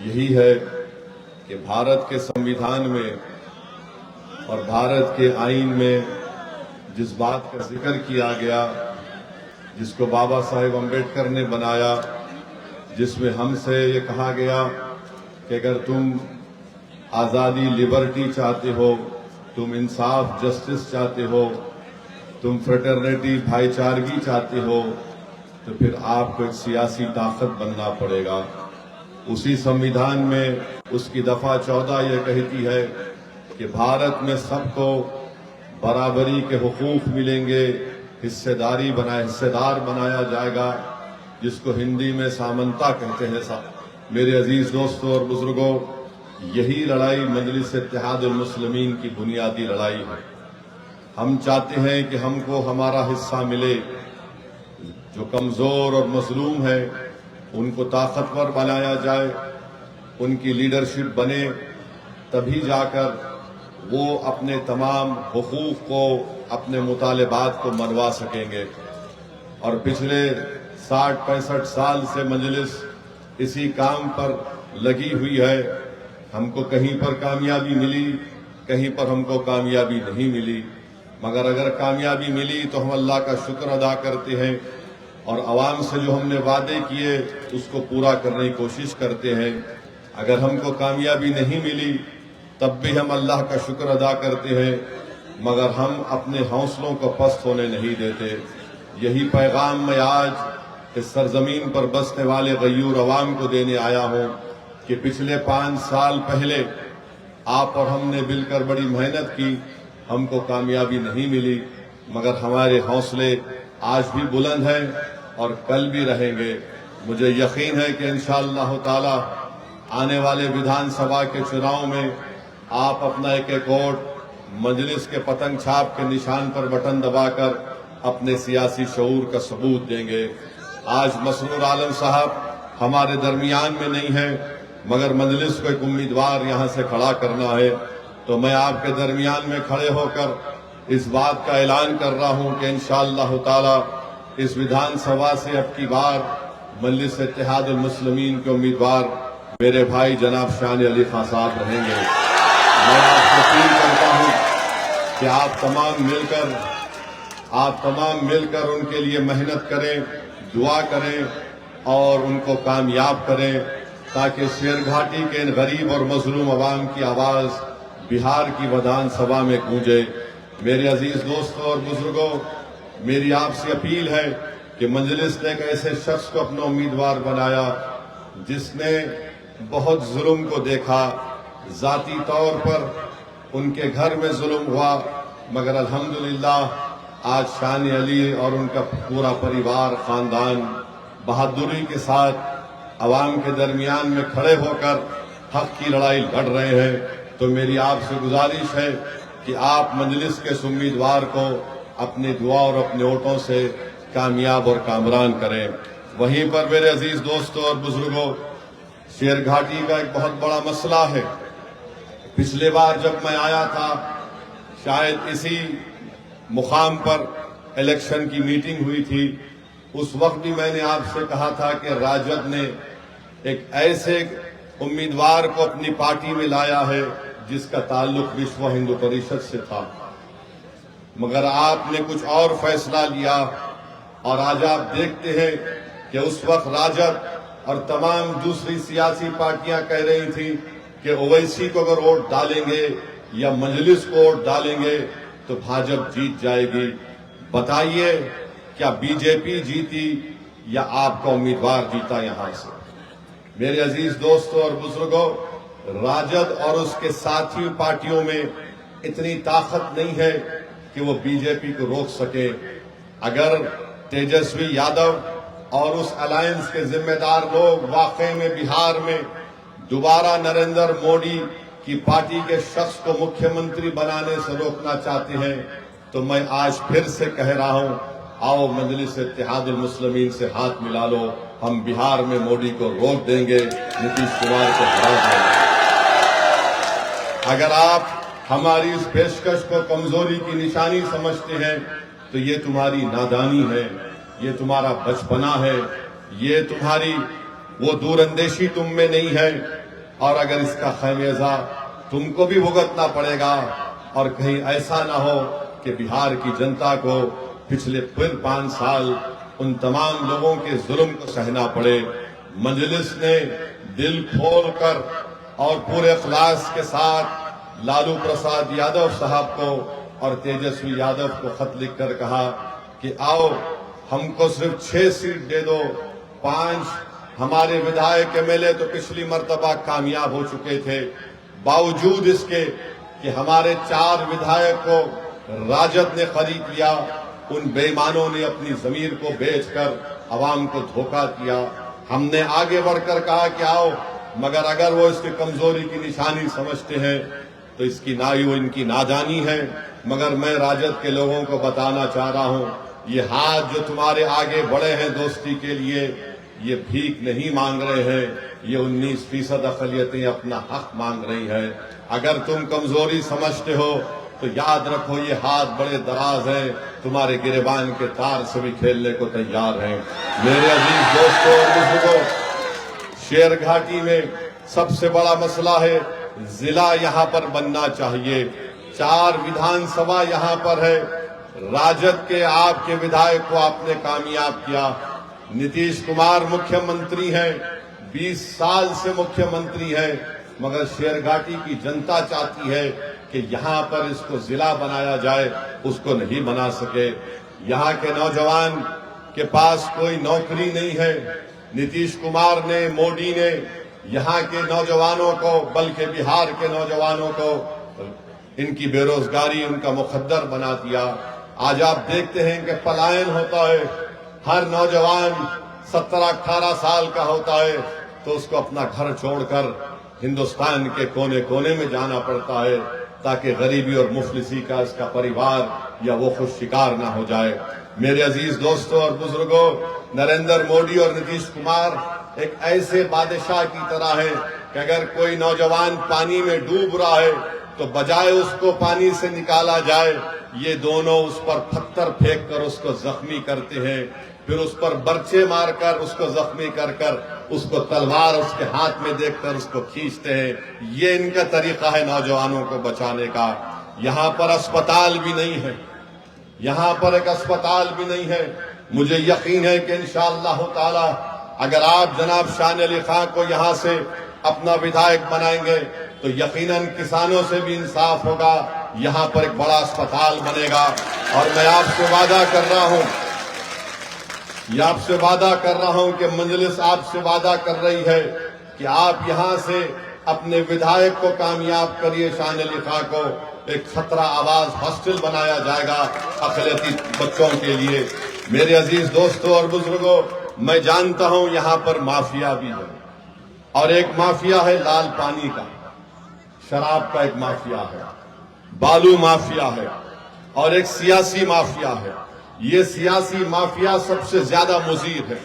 यही है कि भारत के संविधान में और भारत के आईन में जिस बात का जिक्र किया गया, जिसको बाबा साहेब अम्बेडकर ने बनाया, जिसमें हमसे ये कहा गया कि अगर तुम आज़ादी, लिबर्टी चाहते हो, तुम इंसाफ, जस्टिस चाहते हो, तुम फ्रेटर्निटी, भाईचारगी चाहते हो, तो फिर आपको एक सियासी ताकत बनना पड़ेगा। उसी संविधान में उसकी दफा 14 ये कहती है कि भारत में सबको बराबरी के हुकूक मिलेंगे, हिस्सेदार बनाया जाएगा, जिसको हिंदी में सामंता कहते हैं। मेरे अजीज दोस्तों और बुजुर्गों, यही लड़ाई मजलिस इत्तेहादुल मुस्लिमीन की बुनियादी लड़ाई है। हम चाहते हैं कि हमको हमारा हिस्सा मिले। जो कमजोर और मजलूम है उनको ताकतवर बनाया जाए, उनकी लीडरशिप बने, तभी जाकर वो अपने तमाम हुकूक को, अपने मुतालिबात को मनवा सकेंगे। और पिछले 60-65 साल से मजलिस इसी काम पर लगी हुई है। हमको कहीं पर कामयाबी मिली, कहीं पर हमको कामयाबी नहीं मिली, मगर अगर कामयाबी मिली तो हम अल्लाह का शुक्र अदा करते हैं और अवाम से जो हमने वादे किए उसको पूरा करने की कोशिश करते हैं। अगर हमको कामयाबी नहीं मिली तब भी हम अल्लाह का शुक्र अदा करते हैं, मगर हम अपने हौसलों को पस्त होने नहीं देते। यही पैगाम मैं आज इस सरजमीन पर बसने वाले गयूर अवाम को देने आया हूं कि पिछले 5 साल पहले आप और हमने मिलकर बड़ी मेहनत की, हमको कामयाबी नहीं मिली, मगर हमारे हौसले आज भी बुलंद हैं और कल भी रहेंगे। मुझे यकीन है कि इंशाअल्लाह ताला आने वाले विधानसभा के चुनाव में आप अपना एक वोट मजलिस के पतंग छाप के निशान पर बटन दबाकर अपने सियासी शऊर का सबूत देंगे। आज मसरूर आलम साहब हमारे दरमियान में नहीं है, मगर मजलिस को एक उम्मीदवार यहां से खड़ा करना है, तो मैं आपके दरमियान में खड़े होकर इस बात का ऐलान कर रहा हूं कि इंशाअल्लाह ताला इस विधानसभा से अब की बार मजलिस इत्तेहादुल मुस्लिमीन के उम्मीदवार मेरे भाई जनाब शान अली खान साहब रहेंगे। मैं आपसे अपील करता हूं कि आप तमाम मिलकर उनके लिए मेहनत करें, दुआ करें और उनको कामयाब करें, ताकि शेरघाटी के इन गरीब और मजलूम अवाम की आवाज बिहार की विधानसभा में गूंजे। मेरे अजीज दोस्तों और बुजुर्गों, मेरी आपसे अपील है कि मजलिस ने एक ऐसे शख्स को अपना उम्मीदवार बनाया जिसने बहुत जुल्म को देखा। जाती तौर पर उनके घर में जुल्म हुआ, मगर अल्हम्दुलिल्लाह आज शान अली और उनका पूरा परिवार, खानदान बहादुरी के साथ अवाम के दरमियान में खड़े होकर हक की लड़ाई लड़ रहे हैं। तो मेरी आपसे गुजारिश है कि आप मजलिस के उम्मीदवार को अपनी दुआ और अपने वोटों से कामयाब और कामरान करें। वहीं पर मेरे अजीज दोस्तों और बुजुर्गों, शेरघाटी का एक बहुत बड़ा मसला है। पिछले बार जब मैं आया था, शायद इसी मुकाम पर इलेक्शन की मीटिंग हुई थी, उस वक्त भी मैंने आपसे कहा था कि राजद ने एक ऐसे उम्मीदवार को अपनी पार्टी में लाया है जिसका ताल्लुक विश्व हिंदू परिषद से था, मगर आपने कुछ और फैसला लिया। और आज आप देखते हैं कि उस वक्त राजद और तमाम दूसरी सियासी पार्टियां कह रही थी कि ओवैसी को अगर वोट डालेंगे या मजलिस को वोट डालेंगे तो भाजपा जीत जाएगी। बताइए, क्या बीजेपी जीती या आपका उम्मीदवार जीता? यहां से मेरे अजीज दोस्तों और बुजुर्गों, राजद और उसके साथी पार्टियों में इतनी ताकत नहीं है कि वो बीजेपी को रोक सके। अगर तेजस्वी यादव और उस अलायंस के जिम्मेदार लोग वाकई में बिहार में दोबारा नरेंद्र मोदी की पार्टी के शख्स को मुख्यमंत्री बनाने से रोकना चाहते हैं, तो मैं आज फिर से कह रहा हूं, आओ मजलिस इत्तेहादुल मुस्लिमीन से हाथ मिला लो, हम बिहार में मोदी को रोक देंगे, नीतीश कुमार को हरा देंगे। अगर आप हमारी इस पेशकश को कमजोरी की निशानी समझते हैं तो ये तुम्हारी नादानी है, ये तुम्हारा बचपना है, ये तुम्हारी वो दूरंदेशी तुम में नहीं है। और अगर इसका खमियाजा तुमको भी भुगतना पड़ेगा और कहीं ऐसा ना हो कि बिहार की जनता को पिछले 5 साल उन तमाम लोगों के जुल्म को सहना पड़े। मजलिस ने दिल खोल कर और पूरे इखलास के साथ लालू प्रसाद यादव साहब को और तेजस्वी यादव को खत लिखकर कहा कि आओ हमको सिर्फ 6 सीट दे दो। 5 हमारे विधायक एमएलए तो पिछली मर्तबा कामयाब हो चुके थे, बावजूद इसके कि हमारे 4 विधायक को राजद ने खरीद लिया। उन बेईमानों ने अपनी जमीर को बेचकर अवाम को धोखा दिया। हमने आगे बढ़कर कहा कि आओ, मगर अगर वो इसकी कमजोरी की निशानी समझते हैं तो इसकी वो इनकी नादानी है। मगर मैं राजद के लोगों को बताना चाह रहा हूं, ये हाथ जो तुम्हारे आगे बढ़े हैं दोस्ती के लिए, ये भीख नहीं मांग रहे हैं, ये 19% अक़लियतें अपना हक मांग रही है। अगर तुम कमजोरी समझते हो तो याद रखो ये हाथ बड़े दराज हैं, तुम्हारे गिरेबान के तार से भी खेलने को तैयार हैं। मेरे अजीज दोस्तों और बुजुर्गों, शेर घाटी में सबसे बड़ा मसला है, जिला यहाँ पर बनना चाहिए। 4 विधानसभा यहाँ पर है। राजद के आपके विधायक को आपने कामयाब किया। नीतीश कुमार मुख्यमंत्री हैं, 20 साल से मुख्यमंत्री हैं, मगर शेरघाटी की जनता चाहती है कि यहाँ पर इसको जिला बनाया जाए, उसको नहीं बना सके। यहाँ के नौजवान के पास कोई नौकरी नहीं है। नीतीश कुमार ने, मोदी ने यहाँ के नौजवानों को, बल्कि बिहार के नौजवानों को, इनकी बेरोजगारी उनका मुकद्दर बना दिया। आज आप देखते हैं कि पलायन होता है। हर नौजवान 17-18 साल का होता है तो उसको अपना घर छोड़कर हिंदुस्तान के कोने कोने में जाना पड़ता है ताकि गरीबी और मुफलिसी का इसका परिवार या वो खुद शिकार ना हो जाए। मेरे अजीज दोस्तों और बुजुर्गों, नरेंद्र मोदी और नीतीश कुमार एक ऐसे बादशाह की तरह है कि अगर कोई नौजवान पानी में डूब रहा है तो बजाय उसको पानी से निकाला जाए, ये दोनों उस पर पत्थर फेंक कर उसको जख्मी करते हैं, फिर उस पर बर्छे मारकर उसको जख्मी कर कर उसको तलवार उसके हाथ में देखकर उसको खींचते हैं। ये इनका तरीका है नौजवानों को बचाने का। यहाँ पर अस्पताल भी नहीं है, यहाँ पर एक अस्पताल भी नहीं है। मुझे यकीन है कि इंशाअल्लाह ताला अगर आप जनाब शान अली खां को यहाँ से अपना विधायक बनाएंगे तो यकीनन किसानों से भी इंसाफ होगा। यहाँ पर एक बड़ा अस्पताल बनेगा और मैं आपसे वादा कर रहा हूँ, ये आपसे वादा कर रहा हूं कि मजलिस आपसे वादा कर रही है कि आप यहां से अपने विधायक को कामयाब करिए। शान अली खां को एक 17 आवाज हॉस्टल बनाया जाएगा अक़लियती बच्चों के लिए। मेरे अजीज दोस्तों और बुजुर्गों, मैं जानता हूं यहां पर माफिया भी है और एक माफिया है लाल पानी का, शराब का एक माफिया है, बालू माफिया है और एक सियासी माफिया है। ये सियासी माफिया सबसे ज्यादा मुज़ीर है।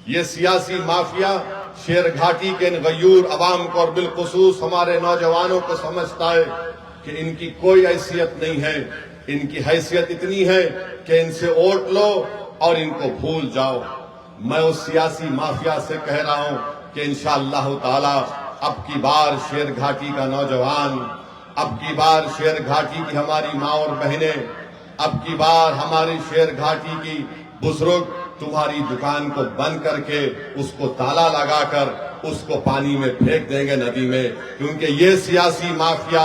ये सियासी माफिया शेरघाटी के गयूर अवाम को और बिलखुसूस हमारे नौजवानों को समझता है कि इनकी कोई हैसियत नहीं है। इनकी हैसियत इतनी है कि इनसे वोट लो और इनको भूल जाओ। मैं उस सियासी माफिया से कह रहा हूं कि इंशाअल्लाह ताला अब की बार शेरघाटी का नौजवान, अब की बार शेरघाटी की हमारी माँ और बहनें, अब की बार हमारी शेरघाटी की बुजुर्ग तुम्हारी दुकान को बंद करके उसको ताला लगाकर उसको पानी में फेंक देंगे, नदी में, क्योंकि ये सियासी माफिया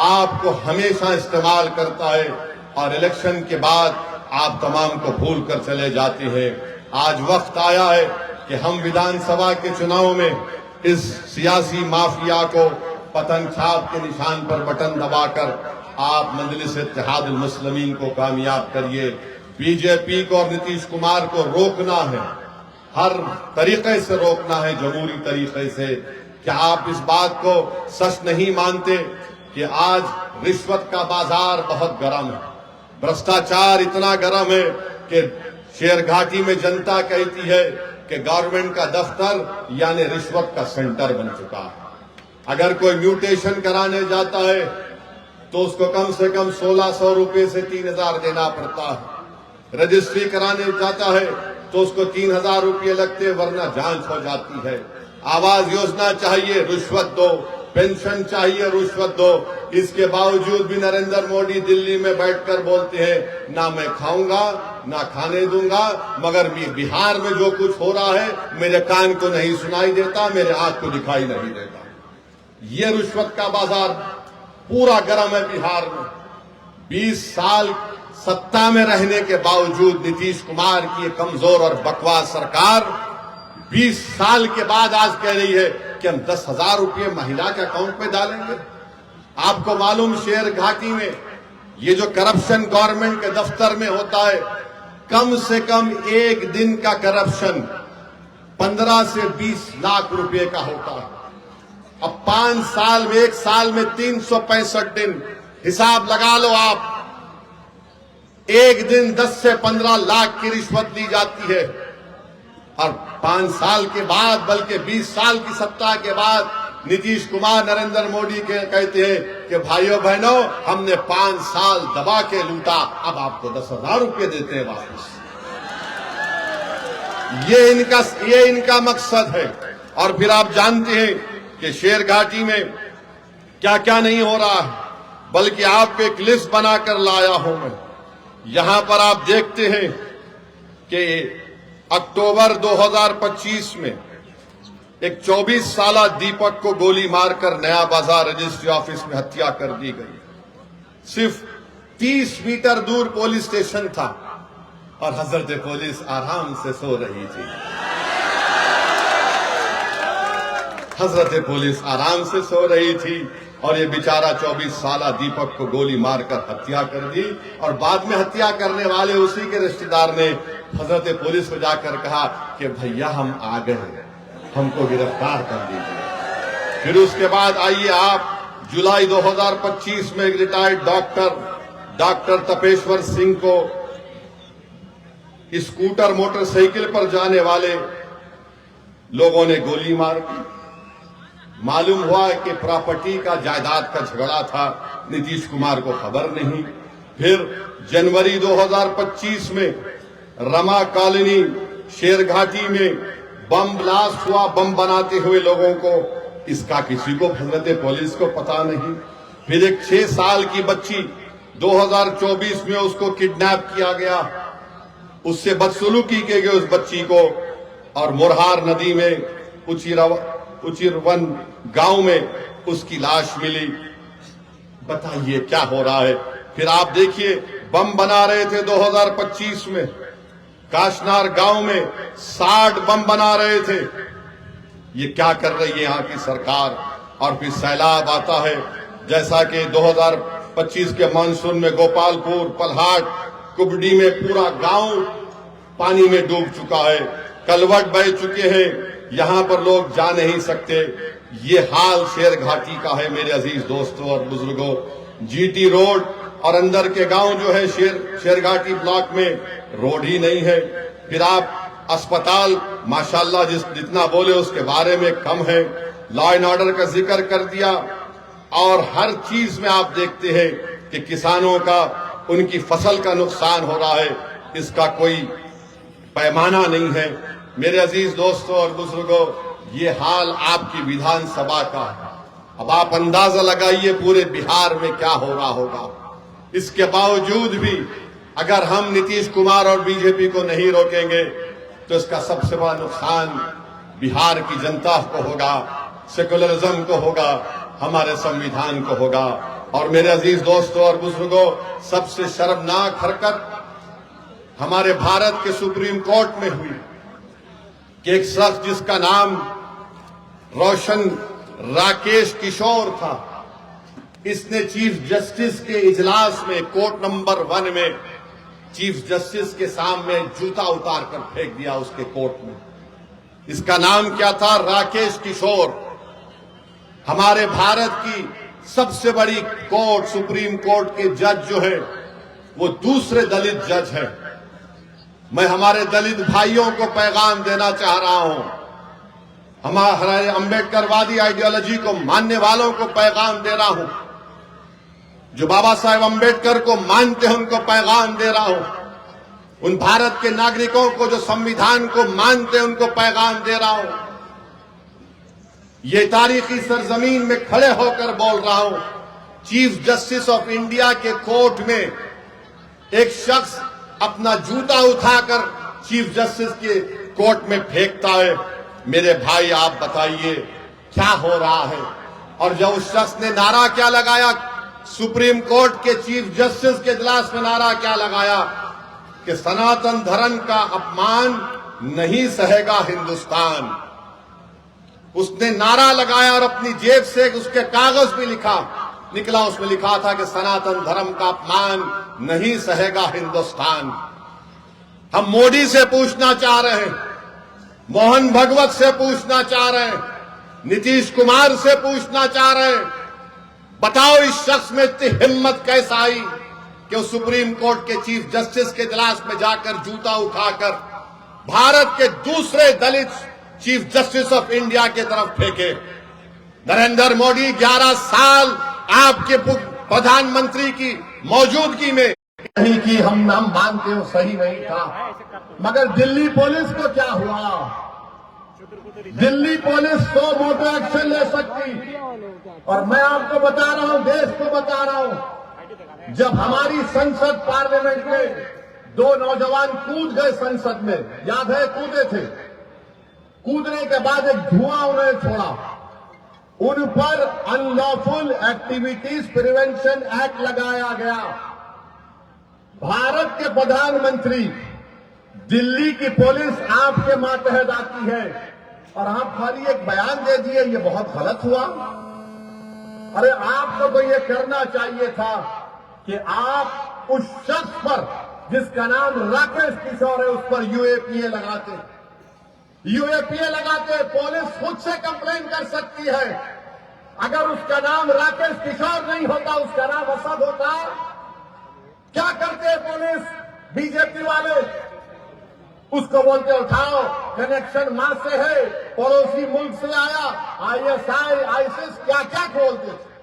आपको हमेशा इस्तेमाल करता है और इलेक्शन के बाद आप तमाम को भूल कर चले जाते हैं। आज वक्त आया है कि हम विधानसभा के चुनाव में इस सियासी माफिया को पतन छाप के निशान पर बटन दबाकर आप मजलिस इत्तेहादुल मुस्लिमीन को कामयाब करिए। बीजेपी को और नीतीश कुमार को रोकना है, हर तरीके से रोकना है, जमहूरी तरीके से। क्या आप इस बात को सच नहीं मानते कि आज रिश्वत का बाजार बहुत गर्म है, भ्रष्टाचार इतना गर्म है कि शेरघाटी में जनता कहती है कि गवर्नमेंट का दफ्तर यानी रिश्वत का सेंटर बन चुका है। अगर कोई म्यूटेशन कराने जाता है तो उसको कम से कम 1600 रुपए से 3000 देना पड़ता है। रजिस्ट्री कराने जाता है तो उसको 3000 रुपये लगते, वरना जांच हो जाती है। आवास योजना चाहिए, रिश्वत दो, पेंशन चाहिए, रिश्वत दो। इसके बावजूद भी नरेंद्र मोदी दिल्ली में बैठकर बोलते हैं ना मैं खाऊंगा ना खाने दूंगा, मगर बिहार में जो कुछ हो रहा है मेरे कान को नहीं सुनाई देता, मेरे आंख को दिखाई नहीं देता। ये रिश्वत का बाजार पूरा गर्म है बिहार में। 20 साल सत्ता में रहने के बावजूद नीतीश कुमार की कमजोर और बकवास सरकार 20 साल के बाद आज कह रही है कि हम 10,000 रुपये महिला के अकाउंट में डालेंगे। आपको मालूम शेर घाटी में ये जो करप्शन गवर्नमेंट के दफ्तर में होता है, कम से कम एक दिन का करप्शन 15 से 20 लाख रुपए का होता है। अब 5 साल में, 1 साल में 365 दिन, हिसाब लगा लो आप, एक दिन 10 से 15 लाख की रिश्वत ली जाती है। और 5 साल के बाद, बल्कि 20 साल की सत्ता के बाद नीतीश कुमार नरेंद्र मोदी के कहते हैं कि भाइयों बहनों हमने 5 साल दबा के लूटा, अब आपको 10,000 रुपये देते हैं वापस। ये इनका मकसद है। और फिर आप जानते हैं कि शेर घाटी में क्या क्या नहीं हो रहा है, बल्कि आपको एक लिस्ट बनाकर लाया हूं मैं। यहां पर आप देखते हैं कि अक्टूबर 2025 में एक 24 साला दीपक को गोली मारकर नया बाजार रजिस्ट्री ऑफिस में हत्या कर दी गई। सिर्फ 30 मीटर दूर पुलिस स्टेशन था और हजरत पुलिस आराम से सो रही थी। हजरत पुलिस आराम से सो रही थी और ये बेचारा 24 साला दीपक को गोली मारकर हत्या कर दी। और बाद में हत्या करने वाले उसी के रिश्तेदार ने हजरत पुलिस को जाकर कहा कि भैया हम आ गए, हमको गिरफ्तार कर दीजिए। फिर उसके बाद आइए आप, जुलाई 2025 में एक रिटायर्ड डॉक्टर तपेश्वर सिंह को स्कूटर मोटरसाइकिल पर जाने वाले लोगों ने गोली मार दी। मालूम हुआ कि प्रॉपर्टी का, जायदाद का झगड़ा था, नीतीश कुमार को खबर नहीं। फिर जनवरी 2025 में रमा कॉलोनी शेरघाटी में बम ब्लास्ट हुआ, बम बनाते हुए लोगों को, इसका किसी को हजरत पुलिस को पता नहीं। फिर एक 6 साल की बच्ची 2024 में उसको किडनैप किया गया, उससे बदसलूकी की गई उस बच्ची को, और मुरहार नदी में उचिरवन गांव में उसकी लाश मिली। बताइए क्या हो रहा है। फिर आप देखिए, बम बना रहे थे 2025 में काशनार गांव में, 60 बम बना रहे थे। ये क्या कर रही है यहाँ की सरकार। और फिर सैलाब आता है, जैसा कि 2025 के मानसून में गोपालपुर, पलहाट, कुबड़ी में पूरा गांव पानी में डूब चुका है, कलवट बह चुके हैं, यहां पर लोग जा नहीं सकते। ये हाल शेर घाटी का है मेरे अजीज दोस्तों और बुजुर्गों। जीटी रोड और अंदर के गांव जो है शेरघाटी ब्लॉक में रोड ही नहीं है। फिर आप अस्पताल माशाल्लाह जितना बोले उसके बारे में कम है। लॉ एंड ऑर्डर का जिक्र कर दिया, और हर चीज में आप देखते हैं कि किसानों का, उनकी फसल का नुकसान हो रहा है, इसका कोई पैमाना नहीं है। मेरे अजीज दोस्तों और बुजुर्गों, ये हाल आपकी विधानसभा का है। अब आप अंदाजा लगाइए पूरे बिहार में क्या हो रहा होगा। इसके बावजूद भी अगर हम नीतीश कुमार और बीजेपी को नहीं रोकेंगे तो इसका सबसे बड़ा नुकसान बिहार की जनता को होगा, सेकुलरिज्म को होगा, हमारे संविधान को होगा। और मेरे अजीज दोस्तों और बुजुर्गों, सबसे शर्मनाक हरकत हमारे भारत के सुप्रीम कोर्ट में हुई कि एक शख्स जिसका नाम रोशन राकेश किशोर था, इसने चीफ जस्टिस के इजलास में, कोर्ट नंबर 1 में चीफ जस्टिस के सामने जूता उतार कर फेंक दिया उसके कोर्ट में। इसका नाम क्या था? राकेश किशोर। हमारे भारत की सबसे बड़ी कोर्ट, सुप्रीम कोर्ट के जज जो है वो दूसरे दलित जज है। मैं हमारे दलित भाइयों को पैगाम देना चाह रहा हूं, हमारे अंबेडकरवादी आइडियोलॉजी को मानने वालों को पैगाम दे रहा हूं, जो बाबा साहेब अंबेडकर को मानते हैं उनको पैगाम दे रहा हूं, उन भारत के नागरिकों को जो संविधान को मानते हैं उनको पैगाम दे रहा हूं ये तारीखी सरजमीन में खड़े होकर बोल रहा हूं, चीफ जस्टिस ऑफ इंडिया के कोर्ट में एक शख्स अपना जूता उठाकर चीफ जस्टिस के कोर्ट में फेंकता है। मेरे भाई आप बताइए क्या हो रहा है? और जब उस शख्स ने नारा क्या लगाया, सुप्रीम कोर्ट के चीफ जस्टिस के इजलास में नारा क्या लगाया कि सनातन धर्म का अपमान नहीं सहेगा हिंदुस्तान। उसने नारा लगाया और अपनी जेब से उसके कागज भी निकला, उसमें लिखा था कि सनातन धर्म का अपमान नहीं सहेगा हिंदुस्तान। हम मोदी से पूछना चाह रहे हैं, मोहन भगवत से पूछना चाह रहे हैं, नीतीश कुमार से पूछना चाह रहे हैं, बताओ इस शख्स में इतनी हिम्मत कैसे आई कि वो सुप्रीम कोर्ट के चीफ जस्टिस के इजलास में जाकर जूता उठाकर भारत के दूसरे दलित चीफ जस्टिस ऑफ इंडिया की तरफ फेंके। नरेंद्र मोदी 11 साल आपके प्रधानमंत्री की मौजूदगी में नहीं की, हम मानते हो सही नहीं था, मगर दिल्ली पुलिस को क्या हुआ? दिल्ली पुलिस तो मोटर एक्शन ले सकती। और मैं आपको बता रहा हूं, देश को बता रहा हूं, जब हमारी संसद पार्लियामेंट में 2 नौजवान कूद गए संसद में, याद है? कूदे थे। कूदने के बाद एक धुआं उन्होंने छोड़ा, उन पर अनलॉफुल एक्टिविटीज प्रिवेंशन एक्ट लगाया गया। भारत के प्रधानमंत्री, दिल्ली की पुलिस आपके मातहत आती है और आप खाली एक बयान दे दिए, ये बहुत गलत हुआ। अरे आपको तो ये करना चाहिए था कि आप उस शख्स पर जिसका नाम राकेश किशोर है, उस पर यूएपीए लगाते। यूएपीए लगाते, पुलिस खुद से कंप्लेन कर सकती है। अगर उसका नाम राकेश किशोर नहीं होता, उसका नाम असद होता, क्या करते पुलिस? बीजेपी वाले उसको बोलते उठाओ, कनेक्शन मां से है, पड़ोसी मुल्क से आया, आईएसआई, आईसिस, क्या क्या खोलते थे।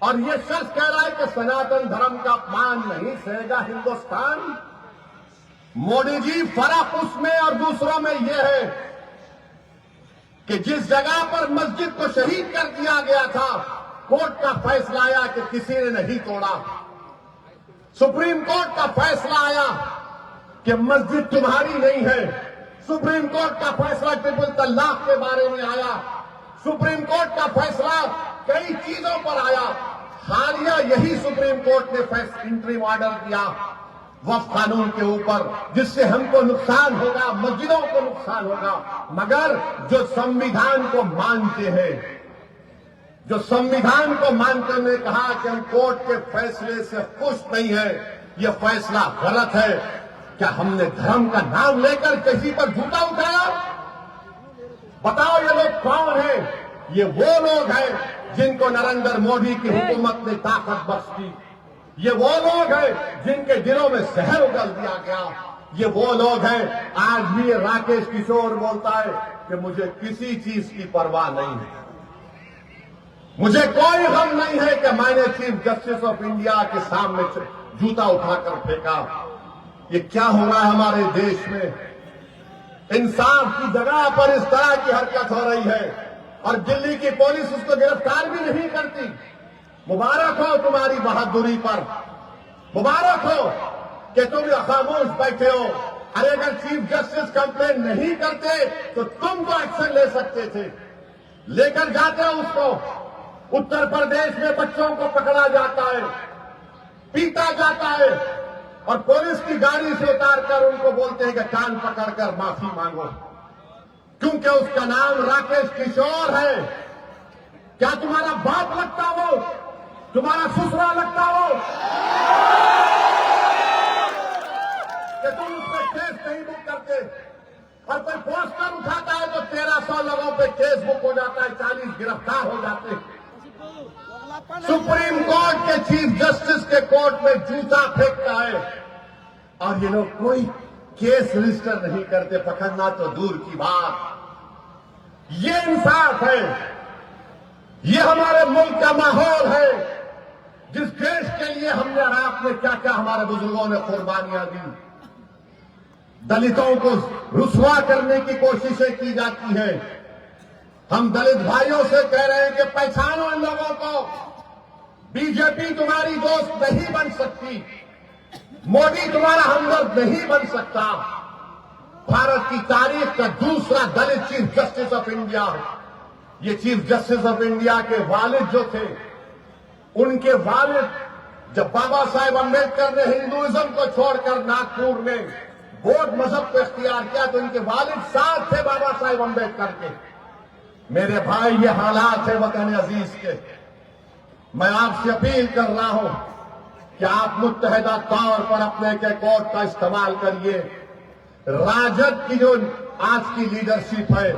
और ये शख्स कह रहा है कि सनातन धर्म का अपमान नहीं सहेगा हिंदुस्तान। मोदी जी, फर्क उसमें और दूसरों में यह है कि जिस जगह पर मस्जिद को शहीद कर दिया गया था, कोर्ट का फैसला आया कि किसी ने नहीं तोड़ा। सुप्रीम कोर्ट का फैसला आया कि मस्जिद तुम्हारी नहीं है। सुप्रीम कोर्ट का फैसला ट्रिपल तलाक के बारे में आया। सुप्रीम कोर्ट का फैसला कई चीजों पर आया। हालिया यही सुप्रीम कोर्ट ने इंटरिम ऑर्डर दिया वक्फ कानून के ऊपर, जिससे हमको नुकसान होगा, मस्जिदों को नुकसान होगा। मगर जो संविधान को मानते हैं, जो संविधान को मानकर ने कहा कि हम कोर्ट के फैसले से खुश नहीं है, यह फैसला गलत है। क्या हमने धर्म का नाम लेकर किसी पर जूता उठाया? बताओ ये लोग कौन हैं? ये वो लोग हैं जिनको नरेंद्र मोदी की हुकूमत ने ताकत बख्शी। ये वो लोग हैं जिनके दिलों में जहर उगल दिया गया। ये वो लोग हैं, आज भी ये राकेश किशोर बोलता है कि मुझे किसी चीज की परवाह नहीं है, मुझे कोई गम नहीं है कि मैंने चीफ जस्टिस ऑफ इंडिया के सामने जूता उठाकर फेंका। ये क्या हो रहा है हमारे देश में? इंसाफ की जगह पर इस तरह की हरकत हो रही है और दिल्ली की पुलिस उसको गिरफ्तार भी नहीं करती। मुबारक हो तुम्हारी बहादुरी पर, मुबारक हो कि तुम खामोश बैठे हो। अरे अगर चीफ जस्टिस कंप्लेन नहीं करते तो तुम तो एक्शन ले सकते थे, लेकर जाते हो उसको। उत्तर प्रदेश में बच्चों को पकड़ा जाता है, पीटा जाता है और पुलिस की गाड़ी से उतारकर उनको बोलते हैं कि कान पकड़कर माफी मांगो, क्योंकि उसका नाम राकेश किशोर है। क्या तुम्हारा बाप लगता हो? तुम्हारा ससुरा लगता हो कि तुम उस पर केस नहीं बुक करते? और कोई पोस्टर उठाता है तो 1300 लोगों पे केस बुक हो जाता है, 40 गिरफ्तार हो जाते हैं। सुप्रीम कोर्ट के चीफ जस्टिस के कोर्ट में जूता फेंकता है और ये लोग कोई केस रजिस्टर नहीं करते, पकड़ना तो दूर की बात। ये इंसाफ है, ये हमारे मुल्क का माहौल है, जिस देश के लिए हमने और आपने क्या क्या हमारे बुजुर्गों ने कुर्बानियां दी। दलितों को रुसवा करने की कोशिशें की जाती है, हम दलित भाइयों से कह रहे हैं कि पहचानो इन लोगों को। बीजेपी तुम्हारी दोस्त नहीं बन सकती, मोदी तुम्हारा हमदर्द नहीं बन सकता। भारत की तारीख का दूसरा दलित चीफ जस्टिस ऑफ इंडिया, ये चीफ जस्टिस ऑफ इंडिया के वालिद जो थे, उनके वालिद जब बाबा साहेब अम्बेडकर ने हिंदुइज्म को छोड़कर नागपुर में बौद्ध मजहब को इख्तियार किया तो इनके वालिद साथ थे बाबा साहेब अम्बेडकर के। मेरे भाई, ये हालात है वतन अजीज के। मैं आपसे अपील कर रहा हूं कि आप मुत्तहिदा तौर पर अपने के कोर्ट का इस्तेमाल करिए। राजद की जो आज की लीडरशिप है,